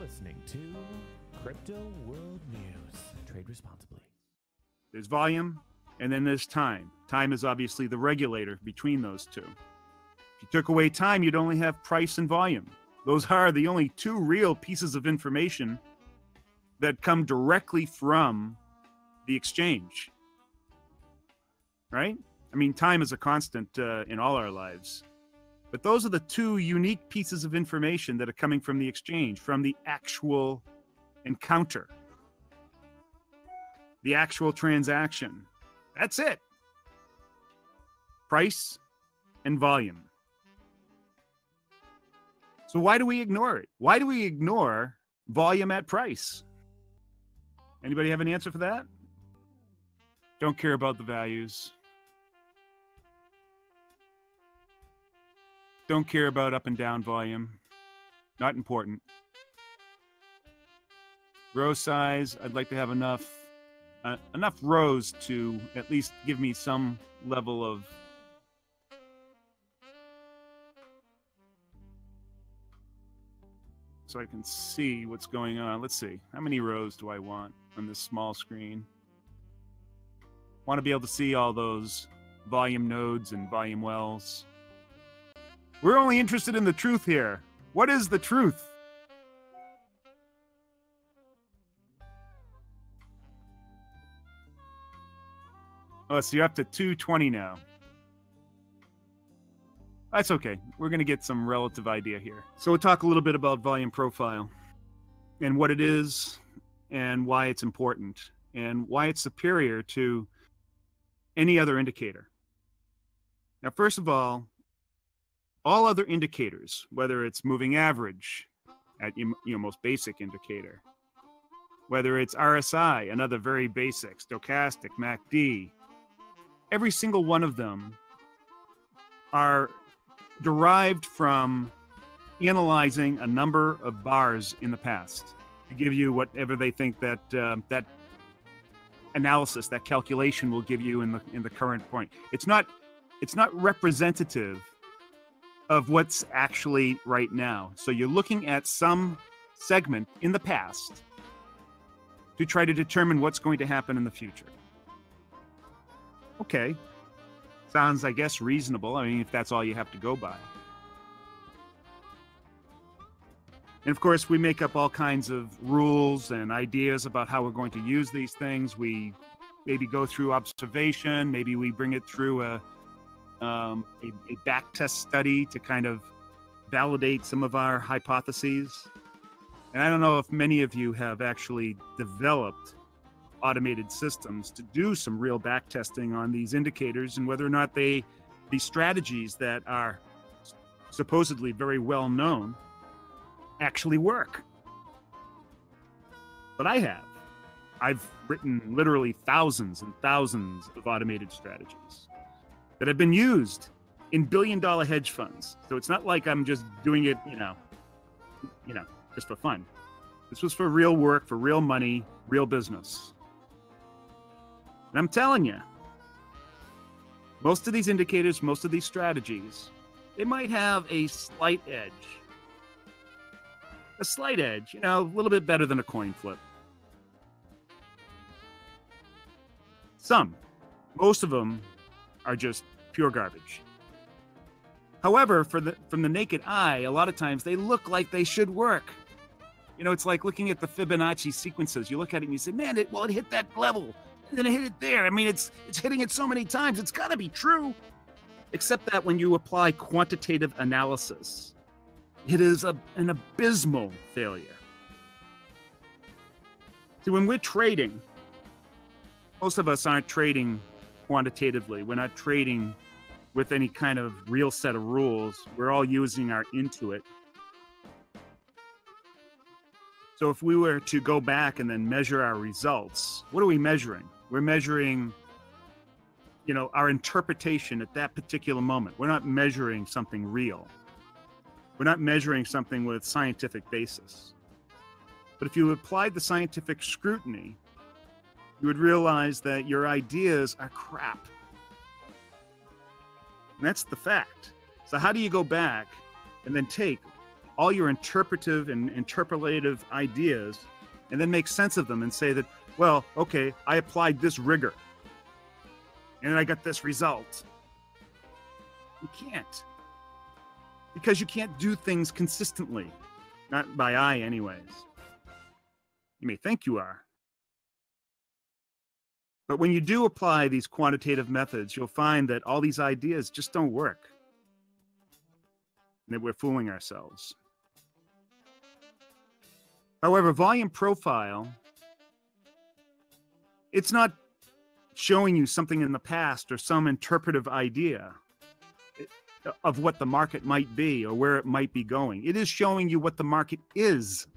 listening to Crypto World News. Trade responsibly. There's volume, and then there's time. Time is obviously the regulator between those two. If you took away time, you'd only have price and volume. Those are the only two real pieces of information that come directly from the exchange, right? I mean, time is a constant in all our lives. But those are the two unique pieces of information that are coming from the exchange, from the actual encounter, the actual transaction. That's it. Price and volume. So why do we ignore it? Why do we ignore volume at price? Anybody have an answer for that? Don't care about the values. Don't care about up and down volume. Not important. Row size, I'd like to have enough rows to at least give me some level of so I can see what's going on. Let's see. How many rows do I want on this small screen? Want to be able to see all those volume nodes and volume wells. We're only interested in the truth here. What is the truth? Oh, so you're up to 220 now. That's okay. We're going to get some relative idea here. So we'll talk a little bit about volume profile and what it is and why it's important and why it's superior to any other indicator. Now, first of all other indicators, whether it's moving average at most basic indicator, whether it's RSI, another very basic, stochastic, MACD, every single one of them are derived from analyzing a number of bars in the past to give you whatever they think that that analysis, that calculation will give you in the current point. It's not representative of what's actually right now. So you're looking at some segment in the past to try to determine what's going to happen in the future. Okay. Sounds, I guess, reasonable. I mean, if that's all you have to go by. And of course, we make up all kinds of rules and ideas about how we're going to use these things. We maybe go through observation. Maybe we bring it through a back test study to kind of validate some of our hypotheses. And I don't know if many of you have actually developed automated systems to do some real back testing on these indicators and whether or not these strategies that are supposedly very well known actually work. But I've written literally thousands and thousands of automated strategies that have been used in billion-dollar hedge funds. So it's not like I'm just doing it, just for fun. This was for real work, for real money, real business. And I'm telling you, most of these indicators, most of these strategies, they might have a slight edge. A slight edge, a little bit better than a coin flip. Most of them are just pure garbage. However, from the naked eye, a lot of times they look like they should work. It's like looking at the Fibonacci sequences. You look at it and you say, man, it hit that level. And then it hit it there. I mean, it's hitting it so many times. It's got to be true. Except that when you apply quantitative analysis, it is an abysmal failure. See, when we're trading, most of us aren't trading quantitatively. We're not trading with any kind of real set of rules. We're all using our intuit. So if we were to go back and then measure our results, what are we measuring? We're measuring, our interpretation at that particular moment. We're not measuring something real. We're not measuring something with scientific basis. But if you applied the scientific scrutiny, you would realize that your ideas are crap. And that's the fact. So how do you go back and then take all your interpretive and interpolative ideas and then make sense of them and say that, well, okay, I applied this rigor and I got this result. You can't. Because you can't do things consistently. Not by eye, anyways. You may think you are. But when you do apply these quantitative methods, you'll find that all these ideas just don't work. And that we're fooling ourselves. However, volume profile, it's not showing you something in the past or some interpretive idea of what the market might be or where it might be going. It is showing you what the market is.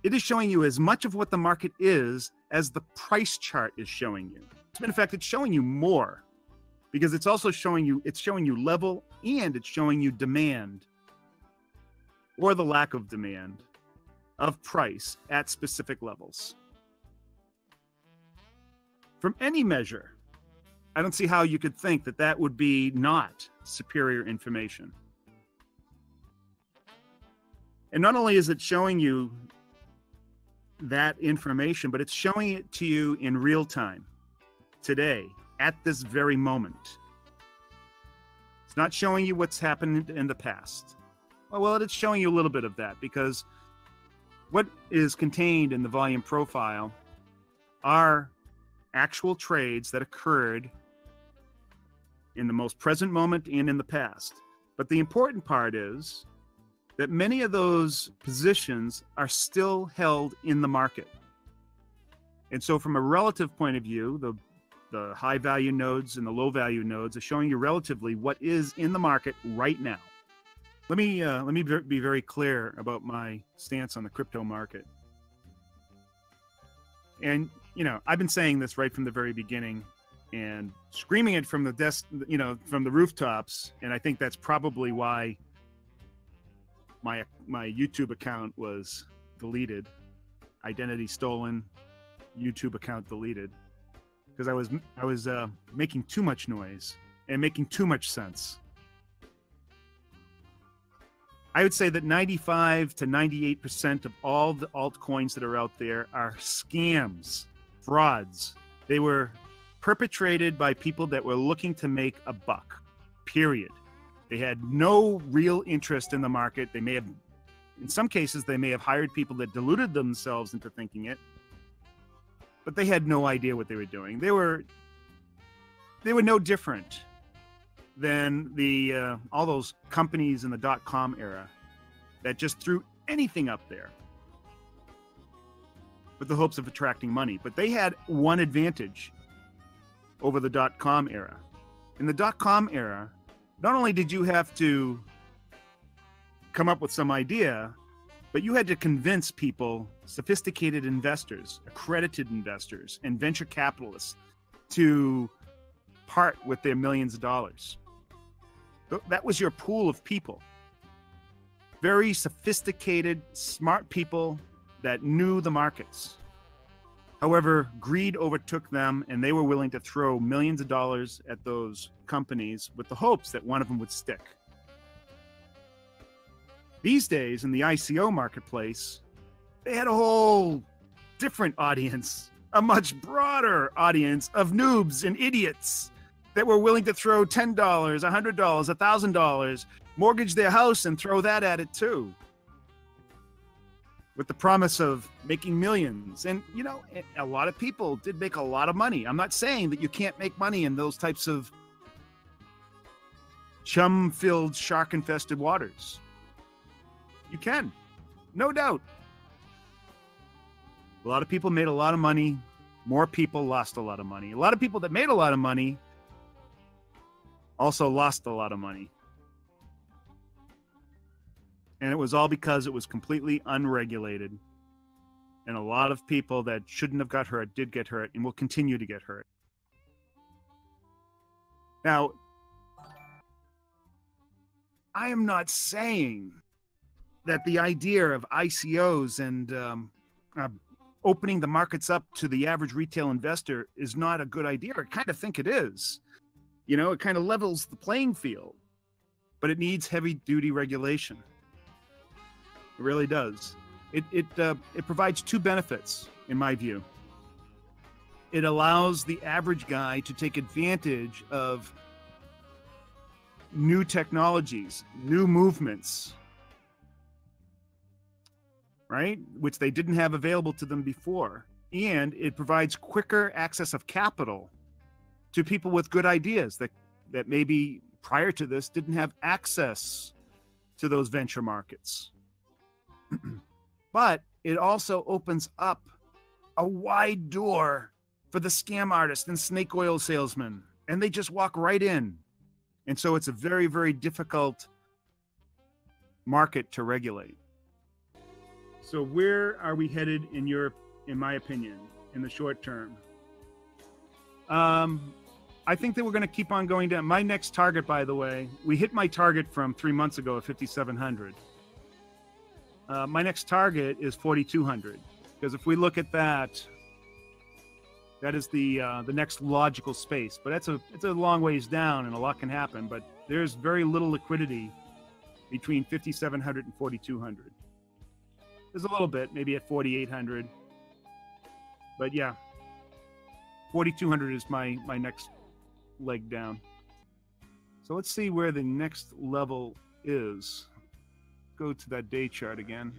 It is showing you as much of what the market is as the price chart is showing you. In fact, it's showing you more because it's also showing you level and it's showing you demand or the lack of demand of price at specific levels. From any measure, I don't see how you could think that that would be not superior information. And not only is it showing you that information, but it's showing it to you in real time, today, at this very moment. It's not showing you what's happened in the past. Well, it's showing you a little bit of that because what is contained in the volume profile are actual trades that occurred in the most present moment and in the past. But the important part is that many of those positions are still held in the market. And so from a relative point of view, the high value nodes and the low value nodes are showing you relatively what is in the market right now. Let me be very clear about my stance on the crypto market. And, you know, I've been saying this right from the very beginning and screaming it from the desk, you know, from the rooftops. And I think that's probably why my YouTube account was deleted, identity stolen, YouTube account deleted, because I was making too much noise and making too much sense. I would say that 95 to 98% of all the altcoins that are out there are scams, frauds. They were perpetrated by people that were looking to make a buck, period. They had no real interest in the market. They may have, in some cases, they may have hired people that deluded themselves into thinking it, but they had no idea what they were doing. They were no different than the all those companies in the .com era that just threw anything up there with the hopes of attracting money. But they had one advantage over the .com era. In the .com era, not only did you have to come up with some idea, but you had to convince people, sophisticated investors, accredited investors, and venture capitalists to part with their millions of dollars. That was your pool of people. Very sophisticated, smart people that knew the markets. However, greed overtook them and they were willing to throw millions of dollars at those companies with the hopes that one of them would stick. These days in the ICO marketplace, they had a whole different audience, a much broader audience of noobs and idiots that were willing to throw $10, $100, $1,000, mortgage their house and throw that at it too, with the promise of making millions. And, you know, a lot of people did make a lot of money. I'm not saying that you can't make money in those types of chum-filled, shark-infested waters. You can, no doubt. A lot of people made a lot of money. More people lost a lot of money. A lot of people that made a lot of money also lost a lot of money. And it was all because it was completely unregulated. And a lot of people that shouldn't have got hurt did get hurt and will continue to get hurt. Now, I am not saying that the idea of ICOs and opening the markets up to the average retail investor is not a good idea. I kind of think it is. You know, it kind of levels the playing field, but it needs heavy-duty regulation. It really does. It provides two benefits, in my view. It allows the average guy to take advantage of new technologies, new movements, right? Which they didn't have available to them before. And it provides quicker access of capital to people with good ideas that maybe prior to this didn't have access to those venture markets. But it also opens up a wide door for the scam artist and snake oil salesman, and they just walk right in. And so it's a very, very difficult market to regulate. So where are we headed in Europe, in my opinion, in the short term? I think that we're going to keep on going down. My next target, by the way, we hit my target from 3 months ago of 5,700. My next target is 4,200, because if we look at that, that is the next logical space. But it's a long ways down, and a lot can happen. But there's very little liquidity between 5,700 and 4,200. There's a little bit, maybe at 4,800. But yeah, 4,200 is my next leg down. So let's see where the next level is. Go to that day chart again.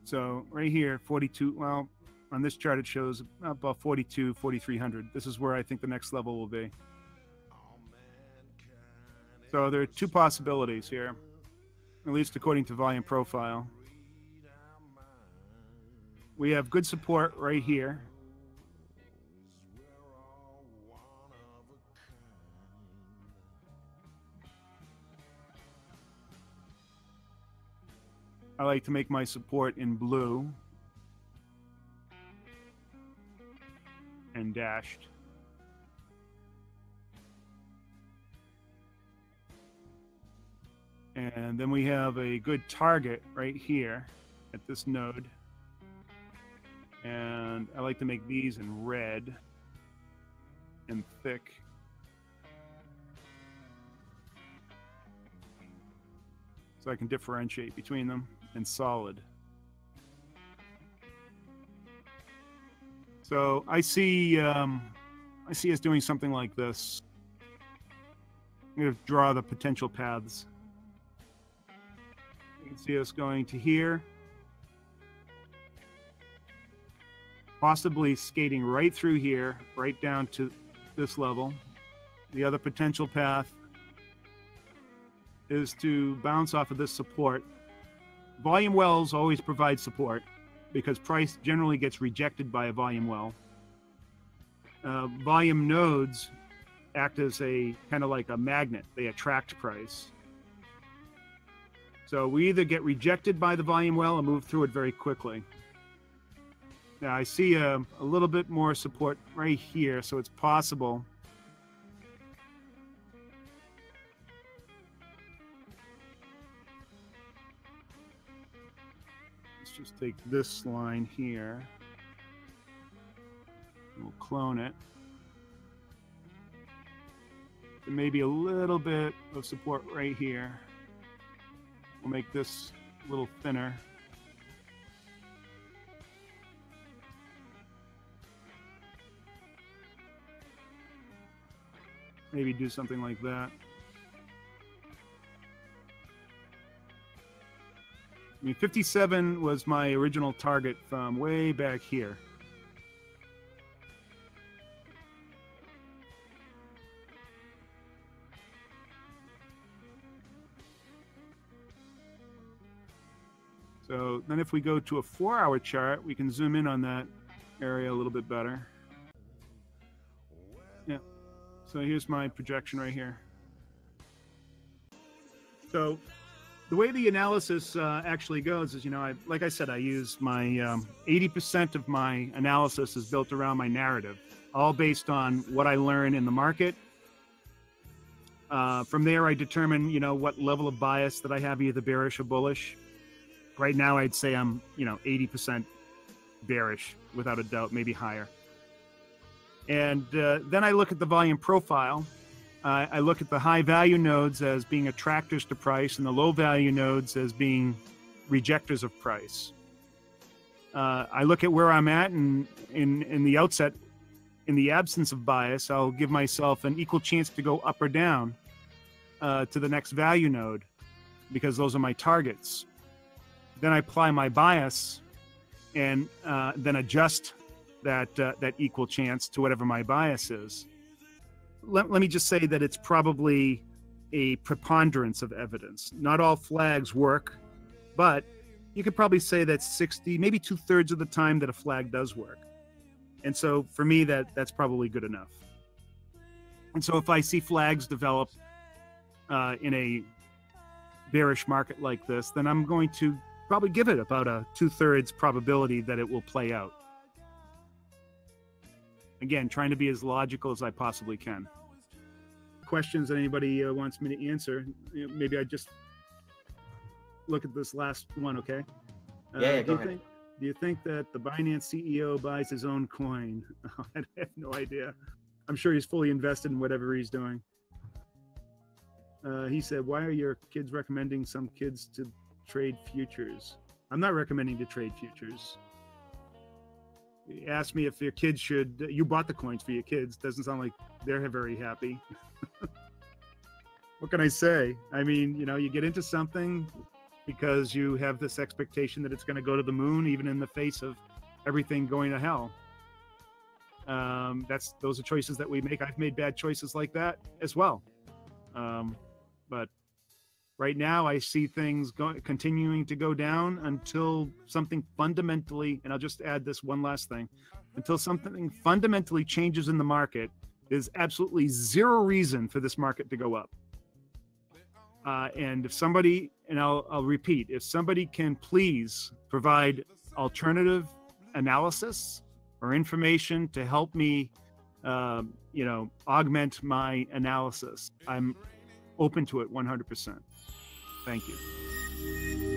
So right here, 42, well, on this chart it shows about 42, 4,300. This is where I think the next level will be. So there are two possibilities here, at least according to volume profile. We have good support right here. I like to make my support in blue and dashed. And then we have a good target right here at this node. And I like to make these in red and thick. So I can differentiate between them, and solid. So I see us doing something like this. I'm going to draw the potential paths. You can see us going to here. Possibly skating right through here, right down to this level. The other potential path is to bounce off of this support. Volume wells always provide support because price generally gets rejected by a volume well. Volume nodes act as a kind of like a magnet. They attract price. So we either get rejected by the volume well or move through it very quickly. Now I see a little bit more support right here, so it's possible. Let's just take this line here. We'll clone it. There may be a little bit of support right here. We'll make this a little thinner. Maybe do something like that. I mean, 57 was my original target from way back here. So then if we go to a 4-hour chart, we can zoom in on that area a little bit better. Yeah. So here's my projection right here. So the way the analysis actually goes is, like I said, I use my 80% of my analysis is built around my narrative, all based on what I learn in the market. From there, I determine, what level of bias that I have, either bearish or bullish. Right now, I'd say I'm, 80% bearish, without a doubt, maybe higher. And then I look at the volume profile. I look at the high value nodes as being attractors to price and the low value nodes as being rejectors of price. I look at where I'm at, and in the outset, in the absence of bias, I'll give myself an equal chance to go up or down to the next value node, because those are my targets. Then I apply my bias and then adjust that equal chance to whatever my bias is. Let me just say that it's probably a preponderance of evidence. Not all flags work, but you could probably say that 60, maybe 2/3 of the time that a flag does work. And so for me, that's probably good enough. And so if I see flags develop in a bearish market like this, then I'm going to probably give it about a 2/3 probability that it will play out. Again, trying to be as logical as I possibly can. Questions that anybody wants me to answer? Maybe I just look at this last one, okay? Yeah, go ahead. Do you think that the Binance CEO buys his own coin? I have no idea. I'm sure he's fully invested in whatever he's doing. He said, why are your kids recommending some kids to trade futures? I'm not recommending to trade futures. He asked me if your kids should, you bought the coins for your kids. Doesn't sound like they're very happy. What can I say? I mean, you get into something because you have this expectation that it's going to go to the moon, even in the face of everything going to hell. Those are choices that we make. I've made bad choices like that as well. But right now I see things continuing to go down until something fundamentally, and I'll just add this one last thing, until something fundamentally changes in the market. There's absolutely zero reason for this market to go up. And if somebody, and I'll repeat, if somebody can please provide alternative analysis or information to help me, augment my analysis, I'm open to it 100%. Thank you.